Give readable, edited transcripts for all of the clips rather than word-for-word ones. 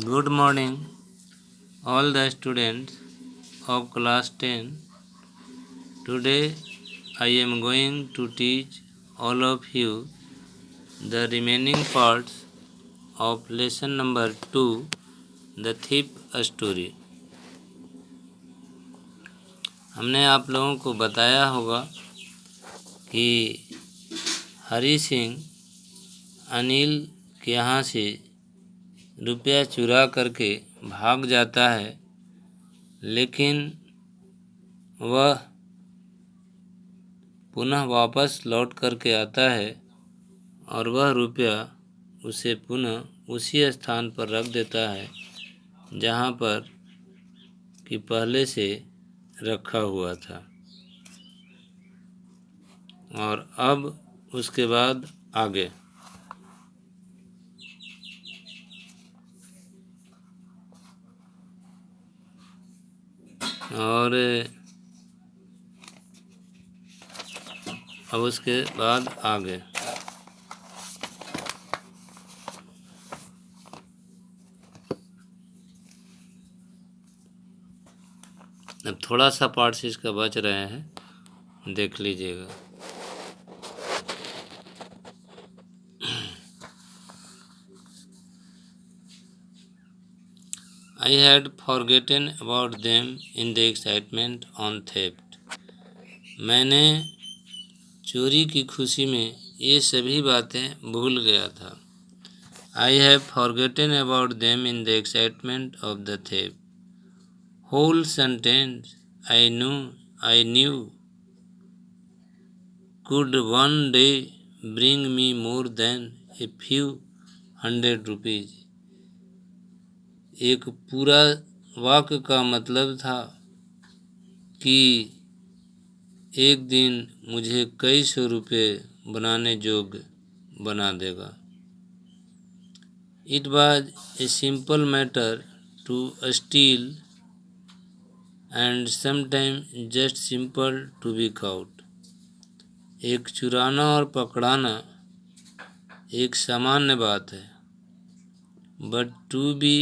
Good morning, all the students of class 10. Today I am going to teach all of you the remaining parts of lesson number 2, The Thief Story. हमने आप लोगों को बताया होगा कि हरी सिंह अनिल के यहाँ से रुपया चुरा करके भाग जाता है, लेकिन वह पुनः वापस लौट करके आता है और वह रुपया उसे पुनः उसी स्थान पर रख देता है जहाँ पर कि पहले से रखा हुआ था। और अब उसके बाद आगे और अब उसके बाद आगे अब थोड़ा सा पार्ट्स इसका बच रहे हैं, देख लीजिएगा। I had forgotten about them in the excitement on theft. मैंने चोरी की खुशी में ये सभी बातें भूल गया था। I have forgotten about them in the excitement of the theft. Whole sentence I knew could one day bring me more than a few hundred rupees. एक पूरा वाक्य का मतलब था कि एक दिन मुझे कई सौ रुपये बनाने योग्य बना देगा। It was a simple matter to steal and sometimes just simple to be caught. एक चुराना और पकड़ाना एक सामान्य बात है, but to be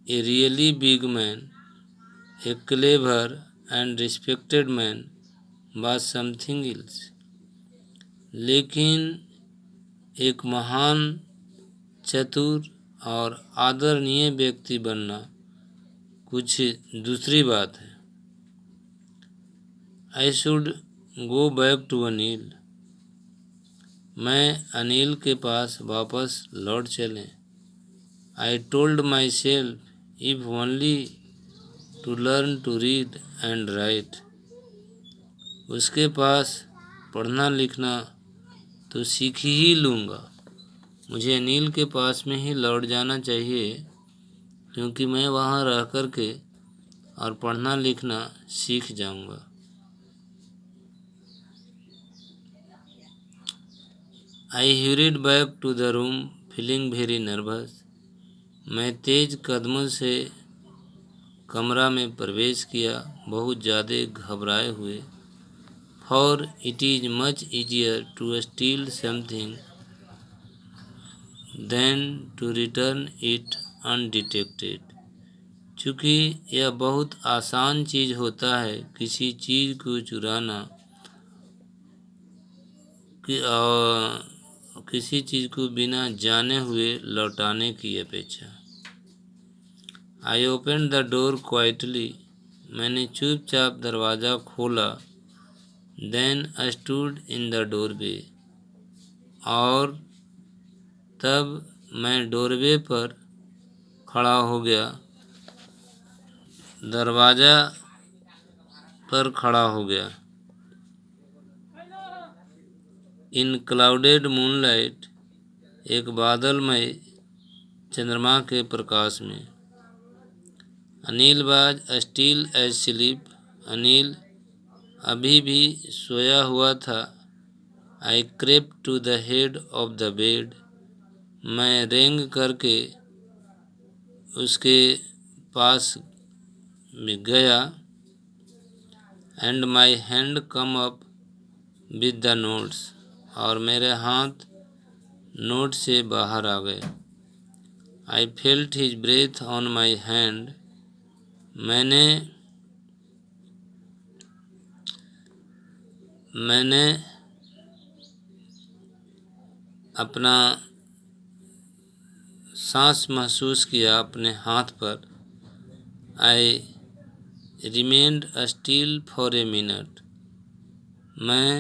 a really big man, a clever and respected man was something else. लेकिन एक महान, चतुर और आदरणीय व्यक्ति बनना कुछ दूसरी बात है। I should go back to Anil. मैं अनिल के पास वापस लौट चलें। I told myself if only to learn to read and write. उसके पास पढ़ना लिखना तो सीख ही लूँगा। मुझे अनिल के पास में ही लौट जाना चाहिए, क्योंकि मैं वहाँ रह कर के और पढ़ना लिखना सीख जाऊँगा। I hurried back to the room feeling very nervous. मैं तेज कदमों से कमरा में प्रवेश किया, बहुत ज़्यादा घबराए हुए। For it is much easier to steal something than to return it undetected. चूँकि यह बहुत आसान चीज़ होता है किसी चीज़ को चुराना किसी चीज़ को बिना जाने हुए लौटाने की अपेक्षा। I opened the door quietly. मैंने चुपचाप दरवाज़ा खोला। Then I stood in the doorway. और तब मैं डोरवे पर खड़ा हो गया, दरवाज़ा पर खड़ा हो गया। इन क्लाउडेड मूनलाइट, एक बादलमय चंद्रमा के प्रकाश में। Anil was still asleep. Anil अभी भी सोया हुआ था। I crept to the head of the bed. मैं रेंग करके उसके पास गया। And my hand come up with the notes. और मेरे हाथ नोट से बाहर आ गए। I felt his breath on my hand. मैंने अपना सांस महसूस किया अपने हाथ पर। I remained still for a minute. मैं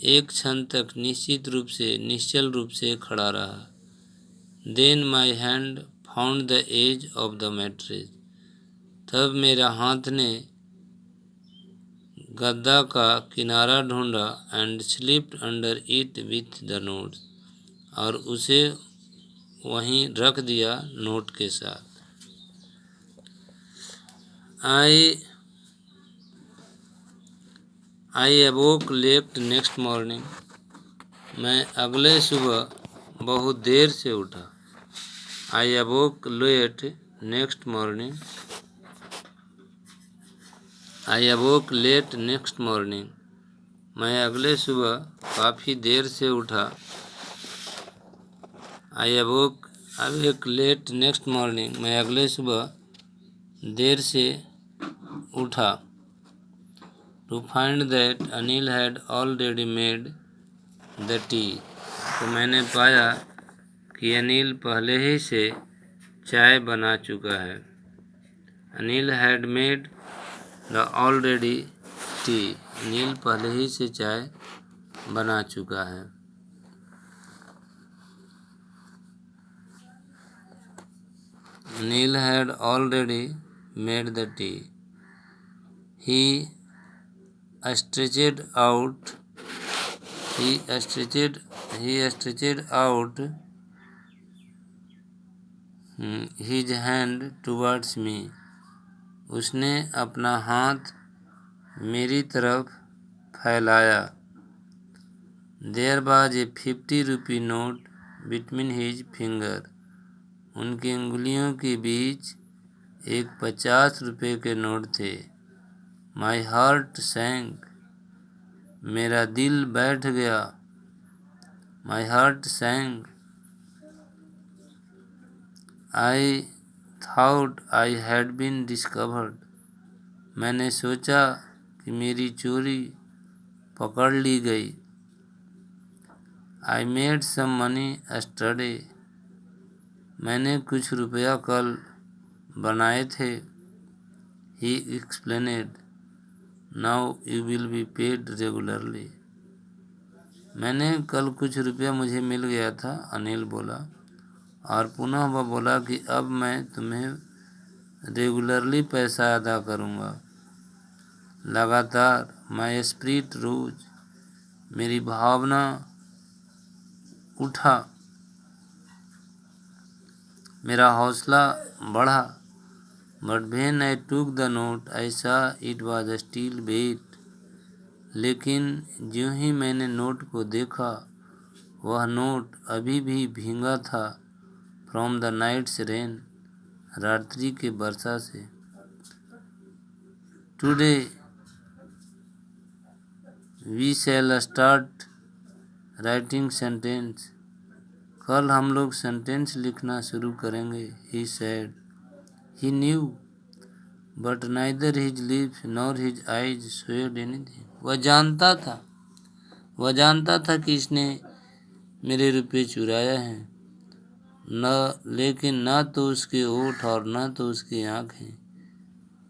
एक क्षण तक निश्चल रूप से खड़ा रहा। Then my hand found the edge of the mattress. तब मेरा हाथ ने गद्दा का किनारा ढूंढा and slipped under it with the notes. और उसे वहीं रख दिया नोट के साथ। I awoke late next morning. मैं अगले सुबह बहुत देर से उठा। I awoke late next morning. I awoke late next morning. मैं अगले सुबह काफ़ी देर से उठा। I awoke late next morning. मैं अगले सुबह देर से उठा। To find that Anil had already made the tea. तो मैंने पाया कि अनिल पहले ही से चाय बना चुका है। Anil had made the already tea. Anil पहले ही से चाय बना चुका है। Anil had already made the tea. He stretched out his hand towards me. उसने अपना हाथ मेरी तरफ फैलाया। There was a 50 rupee note between his finger. उनकी उंगलियों के बीच एक 50 रुपये के नोट थे। My heart sank. मेरा दिल बैठ गया। My heart sank. I thought I had been discovered. मैंने सोचा कि मेरी चोरी पकड़ ली गई। I made some money yesterday. मैंने कुछ रुपया कल बनाए थे। He explained. Now you will be paid regularly. मैंने कल कुछ रुपया मुझे मिल गया था, अनिल बोला, और पुनः वह बोला कि अब मैं तुम्हें रेगुलरली पैसा अदा करूँगा। लगातार माय स्पिरिट रोज, मेरी भावना उठा, मेरा हौसला बढ़ा। But when I took the note आई सा इट वाज स्टिल वेट। लेकिन ज्यों ही मैंने नोट को देखा, वह नोट अभी भी भींगा था फ्रॉम द नाइट्स रेन, रात्रि के वर्षा से। Today we shall start writing sentence. कल हम लोग सेंटेंस लिखना शुरू करेंगे। He said. He knew but neither his lips nor his eyes showed anything. वह जानता था कि इसने मेरे रुपये चुराया है, लेकिन न तो उसके ओठ और न तो उसकी आंखें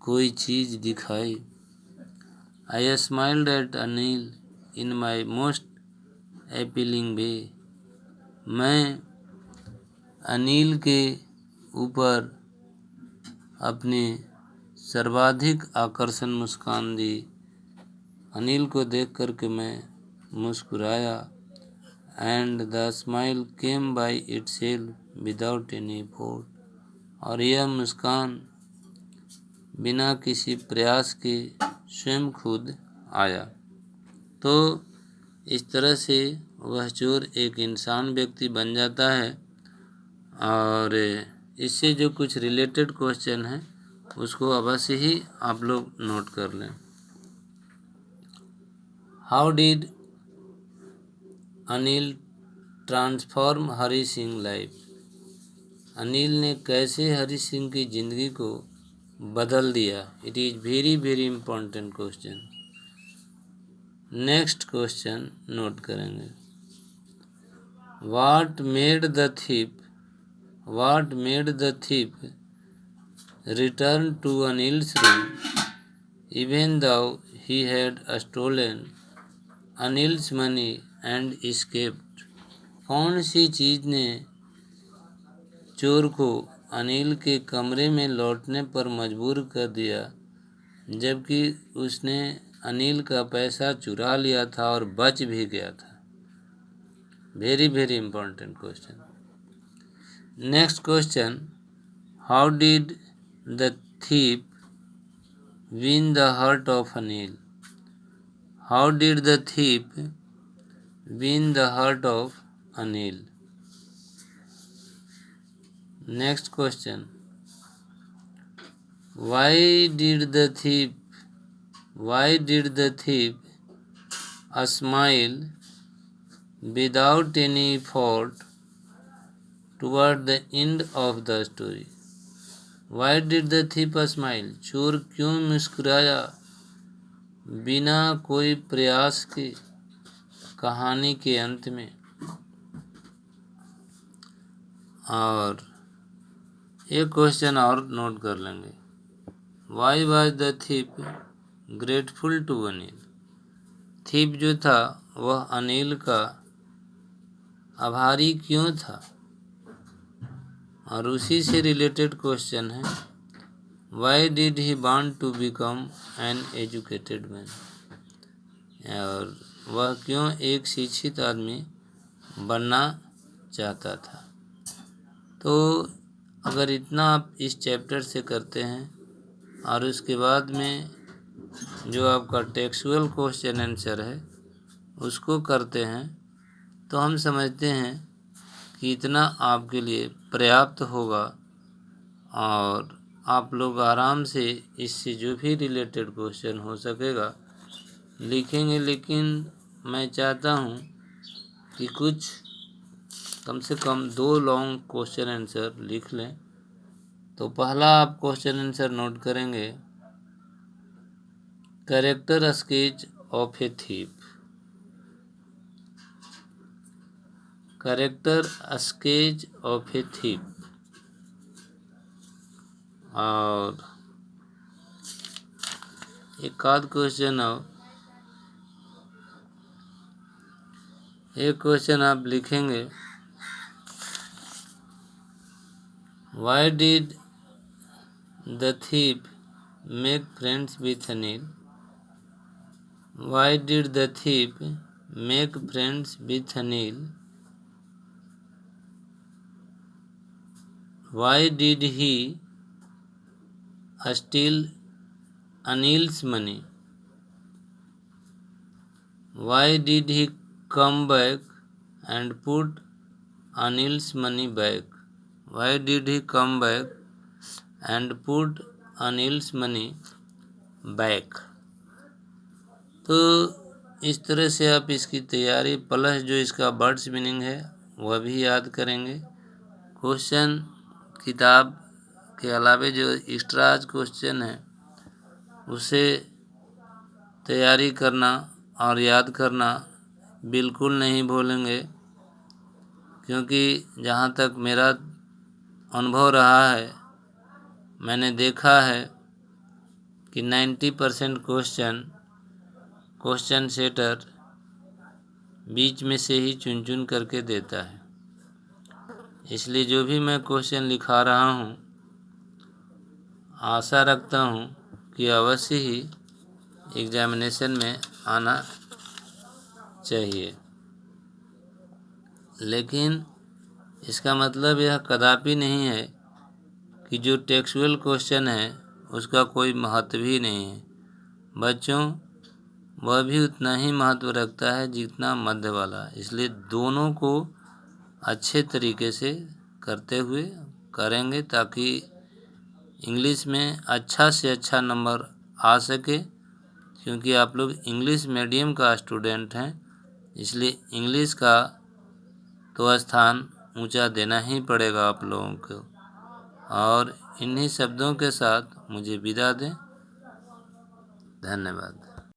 कोई चीज़ दिखाई। I smiled at Anil in my most appealing way. मैं अनिल के ऊपर अपनी सर्वाधिक आकर्षण मुस्कान दी। अनिल को देख कर के मैं मुस्कुराया। And the smile came by itself without any effort. और यह मुस्कान बिना किसी प्रयास के स्वयं खुद आया। तो इस तरह से वह चोर एक इंसान व्यक्ति बन जाता है। और इससे जो कुछ रिलेटेड क्वेश्चन है उसको अवश्य ही आप लोग नोट कर लें। How did Anil transform Hari Singh life. Anil ने कैसे हरी सिंह की जिंदगी को बदल दिया? It is very very important question. Next question note करेंगे। What made the thief return to Anil's room even though he had stolen Anil's money and escaped? कौन सी चीज ने चोर को अनिल के कमरे में लौटने पर मजबूर कर दिया जबकि उसने अनिल का पैसा चुरा लिया था और बच भी गया था? Very very important question. Next question, how did the thief win the heart of Anil? How did the thief win the heart of Anil? Next question, Why did the thief smile without any effort toward the end of the story? Why did the thief smile? चोर क्यों मुस्कुराया बिना कोई प्रयास के कहानी के अंत में? और एक क्वेश्चन और नोट कर लेंगे। Why was the thief grateful to Anil? Thief जो था वह अनिल का आभारी क्यों था? और उसी से रिलेटेड क्वेश्चन है, Why did he want to become an educated man? और वह क्यों एक शिक्षित आदमी बनना चाहता था? तो अगर इतना आप इस चैप्टर से करते हैं और उसके बाद में जो आपका टेक्सुअल क्वेश्चन आंसर है उसको करते हैं तो हम समझते हैं कि इतना आपके लिए पर्याप्त होगा और आप लोग आराम से इससे जो भी रिलेटेड क्वेश्चन हो सकेगा लिखेंगे। लेकिन मैं चाहता हूँ कि कुछ कम से कम 2 लॉन्ग क्वेश्चन आंसर लिख लें। तो पहला आप क्वेश्चन आंसर नोट करेंगे, character sketch of A thief. Character sketch of A thief. और एक आध क्वेश्चन एक क्वेश्चन आप लिखेंगे, Why did the thief make friends with Anil? Why did the thief make friends with Anil? Why did he steal Anil's money? Why did he come back and put Anil's money back? Why did he come back and put Anil's money back? तो इस तरह से आप इसकी तैयारी plus जो इसका words meaning है वह भी याद करेंगे। क्वेश्चन किताब के अलावे जो एक्स्ट्रा क्वेश्चन है उसे तैयारी करना और याद करना बिल्कुल नहीं भूलेंगे, क्योंकि जहाँ तक मेरा अनुभव रहा है मैंने देखा है कि 90% क्वेश्चन सेटर बीच में से ही चुन चुन करके देता है। इसलिए जो भी मैं क्वेश्चन लिखा रहा हूँ आशा रखता हूँ कि अवश्य ही एग्जामिनेशन में आना चाहिए। लेकिन इसका मतलब यह कदापि नहीं है कि जो टेक्सुअल क्वेश्चन है उसका कोई महत्व ही नहीं है। बच्चों, वह भी उतना ही महत्व रखता है जितना मध्य वाला। इसलिए दोनों को अच्छे तरीके से करते हुए करेंगे ताकि इंग्लिश में अच्छा से अच्छा नंबर आ सके, क्योंकि आप लोग इंग्लिश मीडियम का स्टूडेंट हैं। इसलिए इंग्लिश का तो स्थान ऊंचा देना ही पड़ेगा आप लोगों को। और इन्हीं शब्दों के साथ मुझे विदा दें। धन्यवाद।